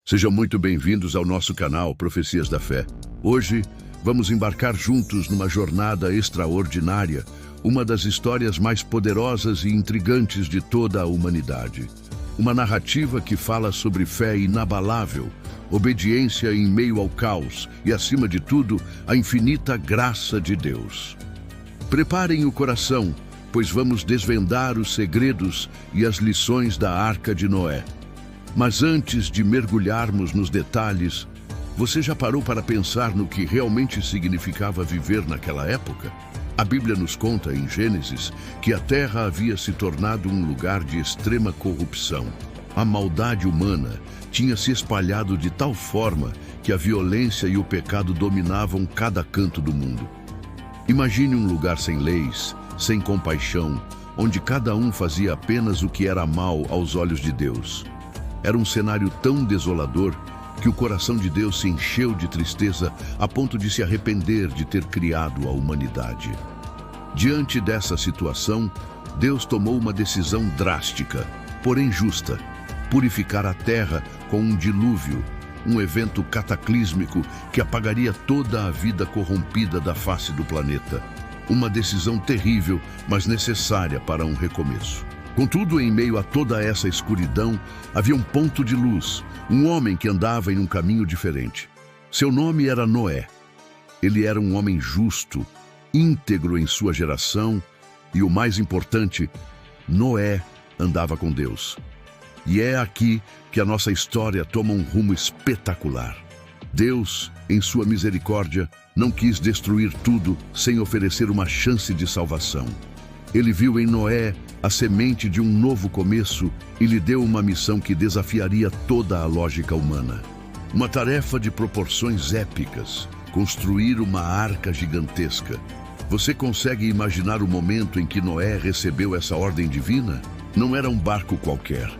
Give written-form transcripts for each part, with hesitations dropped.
Sejam muito bem-vindos ao nosso canal Profecias da Fé. Hoje, vamos embarcar juntos numa jornada extraordinária, uma das histórias mais poderosas e intrigantes de toda a humanidade. Uma narrativa que fala sobre fé inabalável, obediência em meio ao caos e, acima de tudo, a infinita graça de Deus. Preparem o coração, pois vamos desvendar os segredos e as lições da Arca de Noé. Mas antes de mergulharmos nos detalhes, você já parou para pensar no que realmente significava viver naquela época? A Bíblia nos conta, em Gênesis, que a terra havia se tornado um lugar de extrema corrupção. A maldade humana tinha se espalhado de tal forma que a violência e o pecado dominavam cada canto do mundo. Imagine um lugar sem leis, sem compaixão, onde cada um fazia apenas o que era mal aos olhos de Deus. Era um cenário tão desolador que o coração de Deus se encheu de tristeza a ponto de se arrepender de ter criado a humanidade. Diante dessa situação, Deus tomou uma decisão drástica, porém justa: purificar a terra com um dilúvio, um evento cataclísmico que apagaria toda a vida corrompida da face do planeta. Uma decisão terrível, mas necessária para um recomeço. Contudo, em meio a toda essa escuridão, havia um ponto de luz, um homem que andava em um caminho diferente. Seu nome era Noé. Ele era um homem justo, íntegro em sua geração e, o mais importante, Noé andava com Deus. E é aqui que a nossa história toma um rumo espetacular. Deus, em sua misericórdia, não quis destruir tudo sem oferecer uma chance de salvação. Ele viu em Noé a semente de um novo começo e lhe deu uma missão que desafiaria toda a lógica humana. Uma tarefa de proporções épicas: construir uma arca gigantesca. Você consegue imaginar o momento em que Noé recebeu essa ordem divina? Não era um barco qualquer.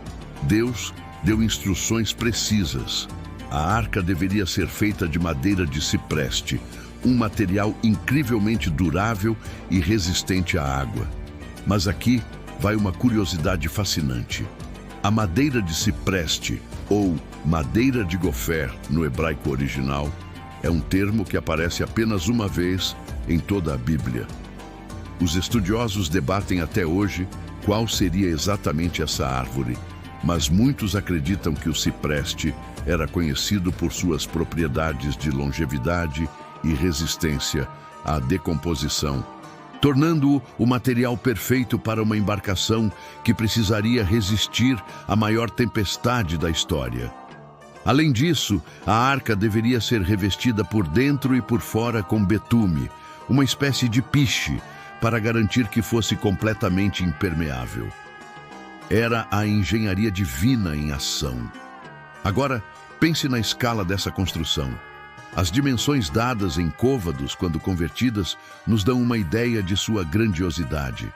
Deus deu instruções precisas. A arca deveria ser feita de madeira de cipreste, um material incrivelmente durável e resistente à água. Mas aqui vai uma curiosidade fascinante. A madeira de cipreste, ou madeira de gofer no hebraico original, é um termo que aparece apenas uma vez em toda a Bíblia. Os estudiosos debatem até hoje qual seria exatamente essa árvore, mas muitos acreditam que o cipreste era conhecido por suas propriedades de longevidade e resistência à decomposição, tornando-o o material perfeito para uma embarcação que precisaria resistir à maior tempestade da história. Além disso, a arca deveria ser revestida por dentro e por fora com betume, uma espécie de piche, para garantir que fosse completamente impermeável. Era a engenharia divina em ação. Agora, pense na escala dessa construção. As dimensões dadas em côvados, quando convertidas, nos dão uma ideia de sua grandiosidade.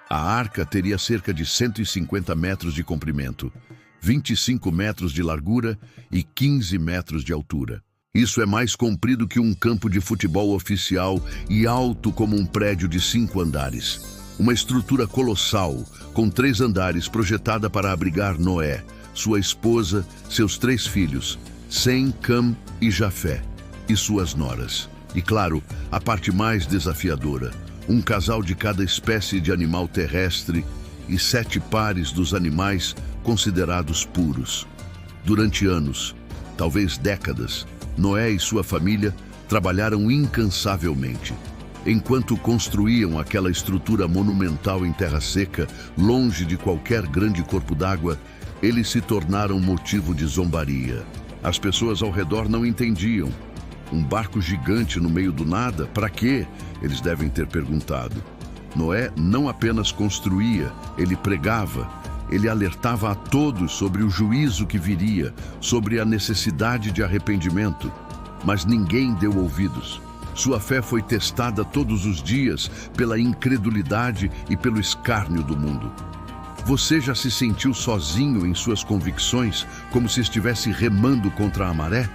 A arca teria cerca de 150 metros de comprimento, 25 metros de largura e 15 metros de altura. Isso é mais comprido que um campo de futebol oficial e alto como um prédio de 5 andares. Uma estrutura colossal, com 3 andares, projetada para abrigar Noé, sua esposa, seus 3 filhos, Sem, Cam e Jafé, e suas noras. E claro, a parte mais desafiadora: um casal de cada espécie de animal terrestre e 7 pares dos animais considerados puros. Durante anos, talvez décadas, Noé e sua família trabalharam incansavelmente. Enquanto construíam aquela estrutura monumental em terra seca, longe de qualquer grande corpo d'água, eles se tornaram motivo de zombaria. As pessoas ao redor não entendiam. Um barco gigante no meio do nada? Para quê? Eles devem ter perguntado. Noé não apenas construía, ele pregava. Ele alertava a todos sobre o juízo que viria, sobre a necessidade de arrependimento. Mas ninguém deu ouvidos. Sua fé foi testada todos os dias pela incredulidade e pelo escárnio do mundo. Você já se sentiu sozinho em suas convicções, como se estivesse remando contra a maré?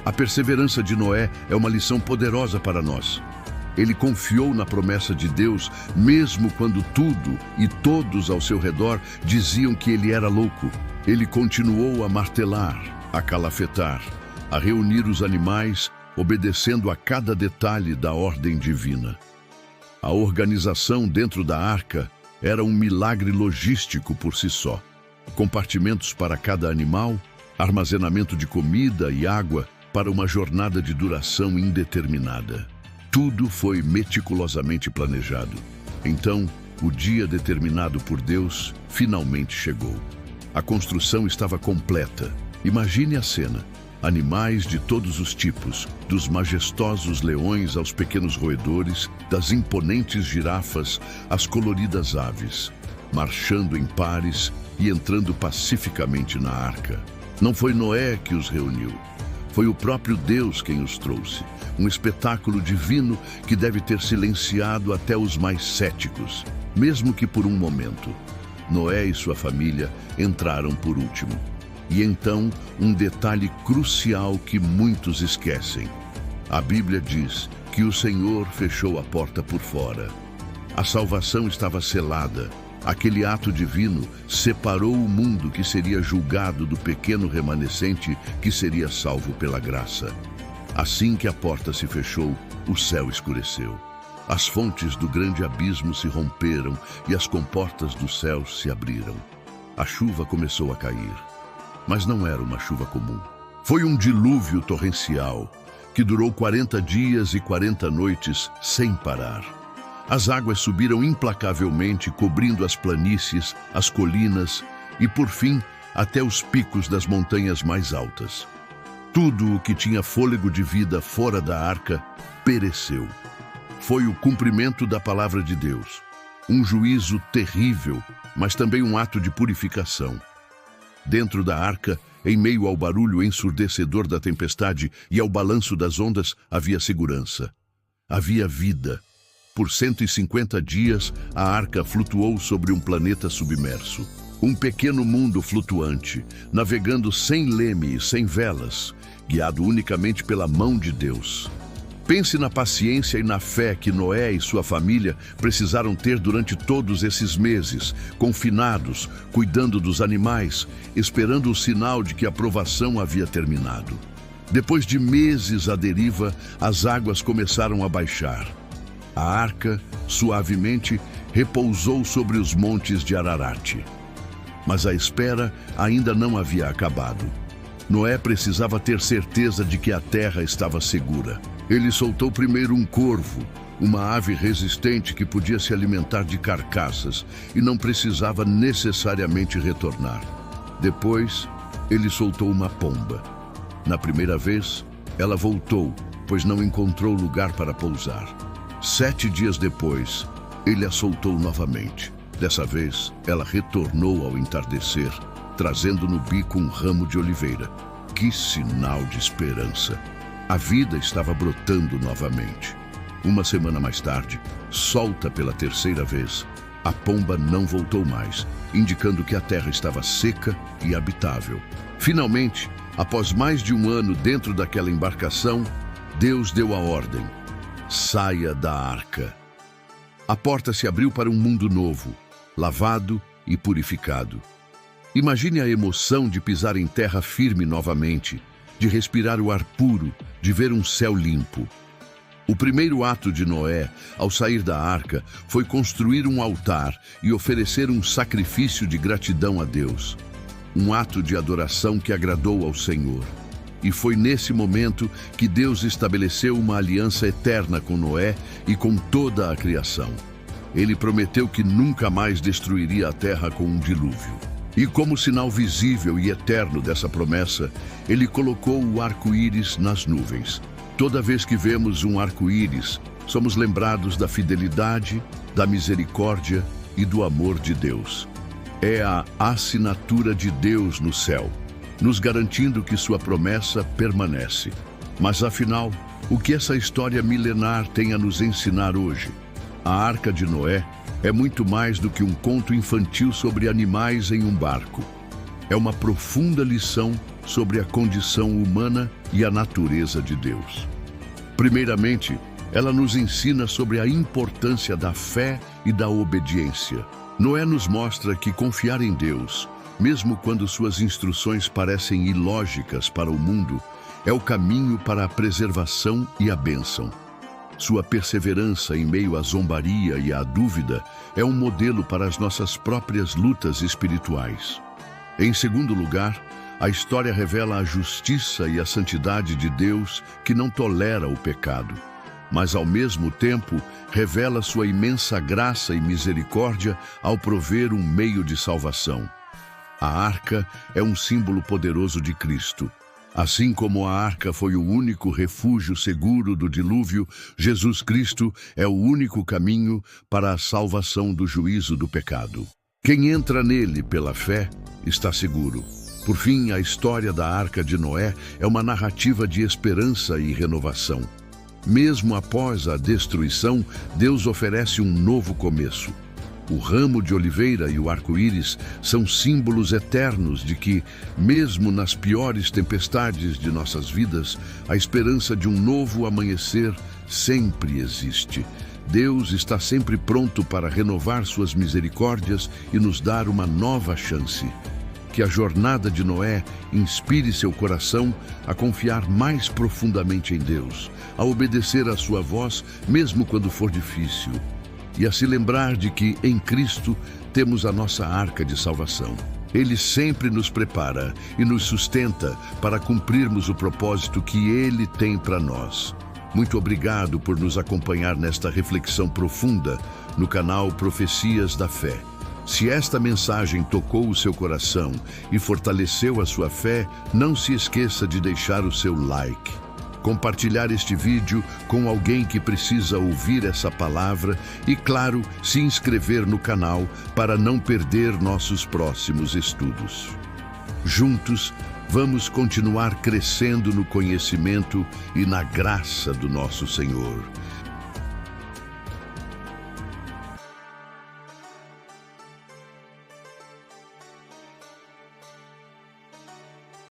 A perseverança de Noé é uma lição poderosa para nós. Ele confiou na promessa de Deus, mesmo quando tudo e todos ao seu redor diziam que ele era louco. Ele continuou a martelar: a calafetar, a reunir os animais, obedecendo a cada detalhe da ordem divina. A organização dentro da arca era um milagre logístico por si só. Compartimentos para cada animal, armazenamento de comida e água para uma jornada de duração indeterminada. Tudo foi meticulosamente planejado. Então, o dia determinado por Deus finalmente chegou. A construção estava completa. Imagine a cena. Animais de todos os tipos, dos majestosos leões aos pequenos roedores, das imponentes girafas às coloridas aves, marchando em pares e entrando pacificamente na arca. Não foi Noé que os reuniu. Foi o próprio Deus quem os trouxe. Um espetáculo divino que deve ter silenciado até os mais céticos, mesmo que por um momento. Noé e sua família entraram por último. E então, um detalhe crucial que muitos esquecem. A Bíblia diz que o Senhor fechou a porta por fora. A salvação estava selada. Aquele ato divino separou o mundo que seria julgado do pequeno remanescente que seria salvo pela graça. Assim que a porta se fechou, o céu escureceu. As fontes do grande abismo se romperam e as comportas dos céus se abriram. A chuva começou a cair. Mas não era uma chuva comum. Foi um dilúvio torrencial que durou 40 dias e 40 noites sem parar. As águas subiram implacavelmente, cobrindo as planícies, as colinas e, por fim, até os picos das montanhas mais altas. Tudo o que tinha fôlego de vida fora da arca pereceu. Foi o cumprimento da palavra de Deus. Um juízo terrível, mas também um ato de purificação. Dentro da arca, em meio ao barulho ensurdecedor da tempestade e ao balanço das ondas, havia segurança. Havia vida. Por 150 dias, a arca flutuou sobre um planeta submerso. Um pequeno mundo flutuante, navegando sem leme e sem velas, guiado unicamente pela mão de Deus. Pense na paciência e na fé que Noé e sua família precisaram ter durante todos esses meses, confinados, cuidando dos animais, esperando o sinal de que a provação havia terminado. Depois de meses à deriva, as águas começaram a baixar. A arca, suavemente, repousou sobre os montes de Ararat. Mas a espera ainda não havia acabado. Noé precisava ter certeza de que a terra estava segura. Ele soltou primeiro um corvo, uma ave resistente que podia se alimentar de carcaças e não precisava necessariamente retornar. Depois, ele soltou uma pomba. Na primeira vez, ela voltou, pois não encontrou lugar para pousar. 7 dias depois, ele a soltou novamente. Dessa vez, ela retornou ao entardecer, trazendo no bico um ramo de oliveira. Que sinal de esperança! A vida estava brotando novamente. Uma semana mais tarde, solta pela terceira vez, a pomba não voltou mais, indicando que a terra estava seca e habitável. Finalmente, após mais de um ano dentro daquela embarcação, Deus deu a ordem: saia da arca. A porta se abriu para um mundo novo, lavado e purificado. Imagine a emoção de pisar em terra firme novamente, de respirar o ar puro, de ver um céu limpo. O primeiro ato de Noé, ao sair da arca, foi construir um altar e oferecer um sacrifício de gratidão a Deus. Um ato de adoração que agradou ao Senhor. E foi nesse momento que Deus estabeleceu uma aliança eterna com Noé e com toda a criação. Ele prometeu que nunca mais destruiria a terra com um dilúvio. E como sinal visível e eterno dessa promessa, ele colocou o arco-íris nas nuvens. Toda vez que vemos um arco-íris, somos lembrados da fidelidade, da misericórdia e do amor de Deus. É a assinatura de Deus no céu, nos garantindo que sua promessa permanece. Mas afinal, o que essa história milenar tem a nos ensinar hoje? A Arca de Noé é muito mais do que um conto infantil sobre animais em um barco. É uma profunda lição sobre a condição humana e a natureza de Deus. Primeiramente, ela nos ensina sobre a importância da fé e da obediência. Noé nos mostra que confiar em Deus, Mesmo quando suas instruções parecem ilógicas para o mundo, é o caminho para a preservação e a bênção. Sua perseverança em meio à zombaria e à dúvida é um modelo para as nossas próprias lutas espirituais. Em segundo lugar, a história revela a justiça e a santidade de Deus, que não tolera o pecado, mas ao mesmo tempo revela sua imensa graça e misericórdia ao prover um meio de salvação. A arca é um símbolo poderoso de Cristo. Assim como a arca foi o único refúgio seguro do dilúvio, Jesus Cristo é o único caminho para a salvação do juízo do pecado. Quem entra nele pela fé está seguro. Por fim, a história da Arca de Noé é uma narrativa de esperança e renovação. Mesmo após a destruição, Deus oferece um novo começo. O ramo de oliveira e o arco-íris são símbolos eternos de que, mesmo nas piores tempestades de nossas vidas, a esperança de um novo amanhecer sempre existe. Deus está sempre pronto para renovar suas misericórdias e nos dar uma nova chance. Que a jornada de Noé inspire seu coração a confiar mais profundamente em Deus, a obedecer à sua voz mesmo quando for difícil, e a se lembrar de que em Cristo temos a nossa arca de salvação. Ele sempre nos prepara e nos sustenta para cumprirmos o propósito que Ele tem para nós. Muito obrigado por nos acompanhar nesta reflexão profunda no canal Profecias da Fé. Se esta mensagem tocou o seu coração e fortaleceu a sua fé, não se esqueça de deixar o seu like, compartilhar este vídeo com alguém que precisa ouvir essa palavra e, claro, se inscrever no canal para não perder nossos próximos estudos. Juntos, vamos continuar crescendo no conhecimento e na graça do nosso Senhor.